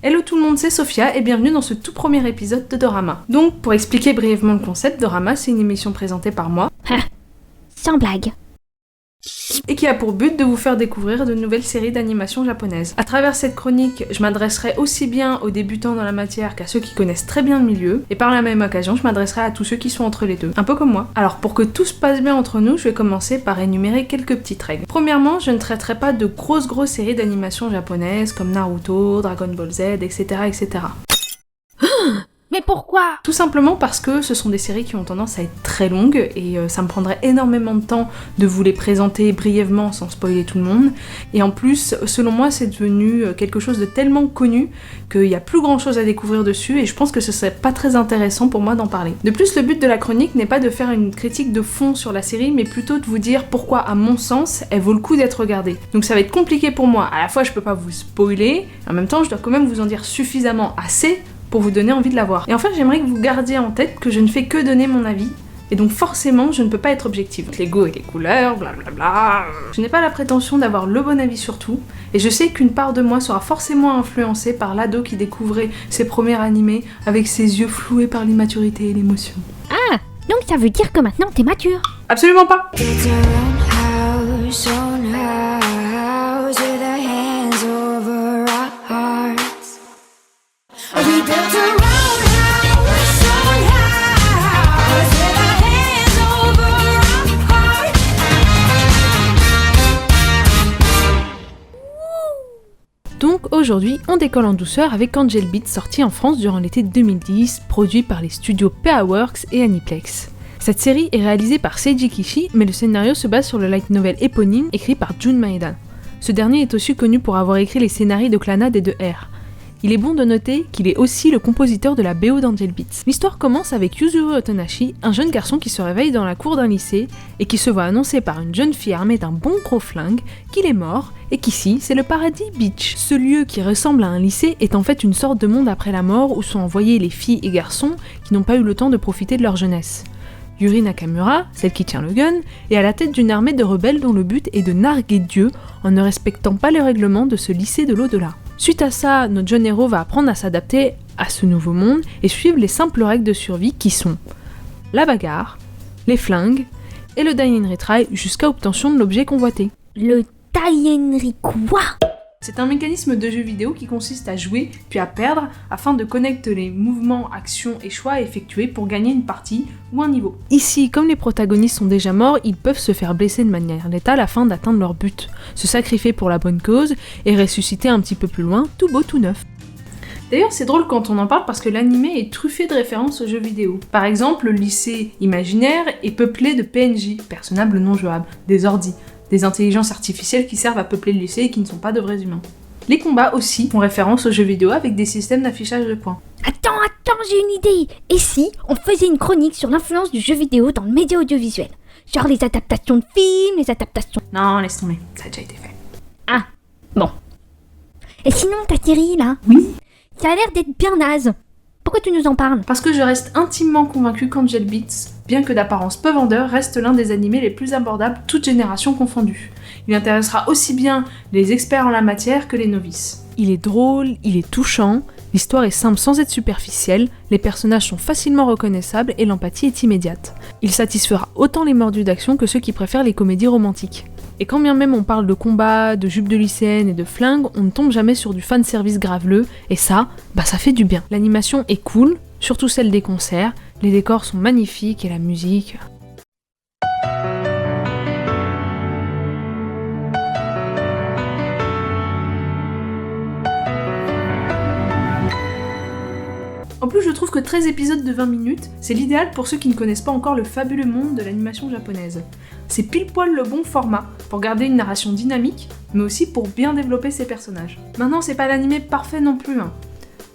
Hello tout le monde, c'est Sophia et bienvenue dans ce tout premier épisode de Dorama. Donc, pour expliquer brièvement le concept, Dorama, c'est une émission présentée par moi. Sans blague. Et qui a pour but de vous faire découvrir de nouvelles séries d'animation japonaises. À travers cette chronique, je m'adresserai aussi bien aux débutants dans la matière qu'à ceux qui connaissent très bien le milieu, et par la même occasion, je m'adresserai à tous ceux qui sont entre les deux, un peu comme moi. Alors pour que tout se passe bien entre nous, je vais commencer par énumérer quelques petites règles. Premièrement, je ne traiterai pas de grosses séries d'animation japonaises comme Naruto, Dragon Ball Z, etc. etc. Mais pourquoi ? Tout simplement parce que ce sont des séries qui ont tendance à être très longues et ça me prendrait énormément de temps de vous les présenter brièvement sans spoiler tout le monde. Et en plus, selon moi, c'est devenu quelque chose de tellement connu qu'il n'y a plus grand chose à découvrir dessus et je pense que ce serait pas très intéressant pour moi d'en parler. De plus, le but de la chronique n'est pas de faire une critique de fond sur la série, mais plutôt de vous dire pourquoi, à mon sens, elle vaut le coup d'être regardée. Donc ça va être compliqué pour moi. À la fois, je peux pas vous spoiler, en même temps, je dois quand même vous en dire suffisamment assez pour vous donner envie de la voir. Et enfin, j'aimerais que vous gardiez en tête que je ne fais que donner mon avis, et donc forcément, je ne peux pas être objective. Les goûts et les couleurs, blablabla. Je n'ai pas la prétention d'avoir le bon avis sur tout, et je sais qu'une part de moi sera forcément influencée par l'ado qui découvrait ses premiers animés avec ses yeux floués par l'immaturité et l'émotion. Ah, donc ça veut dire que maintenant t'es mature. Absolument pas! It's our own house with our hands over our hearts. We built our own house with our hands over our hearts. Donc aujourd'hui, on décolle en douceur avec Angel Beats sorti en France durant l'été 2010, produit par les studios PA Works et Aniplex. Cette série est réalisée par Seiji Kishi, mais le scénario se base sur le light novel éponyme écrit par Jun Maeda. Ce dernier est aussi connu pour avoir écrit les scénarios de Clannad et de R. Il est bon de noter qu'il est aussi le compositeur de la BO d'Angel Beats. L'histoire commence avec Yuzuru Otonashi, un jeune garçon qui se réveille dans la cour d'un lycée et qui se voit annoncer par une jeune fille armée d'un bon gros flingue qu'il est mort et qu'ici c'est le Paradis Beach. Ce lieu qui ressemble à un lycée est en fait une sorte de monde après la mort où sont envoyés les filles et garçons qui n'ont pas eu le temps de profiter de leur jeunesse. Yuri Nakamura, celle qui tient le gun, est à la tête d'une armée de rebelles dont le but est de narguer Dieu en ne respectant pas les règlements de ce lycée de l'au-delà. Suite à ça, notre jeune héros va apprendre à s'adapter à ce nouveau monde et suivre les simples règles de survie qui sont la bagarre, les flingues et le die and retry jusqu'à obtention de l'objet convoité. Le die quoi ? C'est un mécanisme de jeu vidéo qui consiste à jouer puis à perdre afin de connecter les mouvements, actions et choix effectués pour gagner une partie ou un niveau. Ici, comme les protagonistes sont déjà morts, ils peuvent se faire blesser de manière létale afin d'atteindre leur but, se sacrifier pour la bonne cause et ressusciter un petit peu plus loin, tout beau tout neuf. D'ailleurs, c'est drôle quand on en parle parce que l'animé est truffé de références aux jeux vidéo. Par exemple, le lycée imaginaire est peuplé de PNJ, personnages non jouables, des ordis, des intelligences artificielles qui servent à peupler le lycée et qui ne sont pas de vrais humains. Les combats aussi font référence aux jeux vidéo avec des systèmes d'affichage de points. Attends, j'ai une idée. Et si on faisait une chronique sur l'influence du jeu vidéo dans le média audiovisuel ? Genre les adaptations de films, les adaptations... Non, laisse tomber, ça a déjà été fait. Ah, bon. Et sinon, ta série, là ? Oui. Ça a l'air d'être bien naze. Pourquoi tu nous en parles ? Parce que je reste intimement convaincue qu'Angel Beats, bien que d'apparence peu vendeur, reste l'un des animés les plus abordables, toutes générations confondues. Il intéressera aussi bien les experts en la matière que les novices. Il est drôle, il est touchant, l'histoire est simple sans être superficielle, les personnages sont facilement reconnaissables et l'empathie est immédiate. Il satisfera autant les mordus d'action que ceux qui préfèrent les comédies romantiques. Et quand bien même on parle de combat, de jupes de lycéenne et de flingues, on ne tombe jamais sur du fanservice graveleux, et ça fait du bien. L'animation est cool, surtout celle des concerts, les décors sont magnifiques et la musique... En plus, je trouve que 13 épisodes de 20 minutes, c'est l'idéal pour ceux qui ne connaissent pas encore le fabuleux monde de l'animation japonaise. C'est pile poil le bon format pour garder une narration dynamique, mais aussi pour bien développer ses personnages. Maintenant, c'est pas l'animé parfait non plus,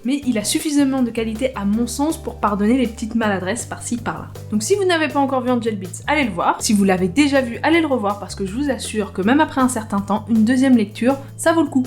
mais il a suffisamment de qualité à mon sens pour pardonner les petites maladresses par-ci par-là. Donc si vous n'avez pas encore vu Angel Beats, allez le voir. Si vous l'avez déjà vu, allez le revoir parce que je vous assure que même après un certain temps, une deuxième lecture, ça vaut le coup.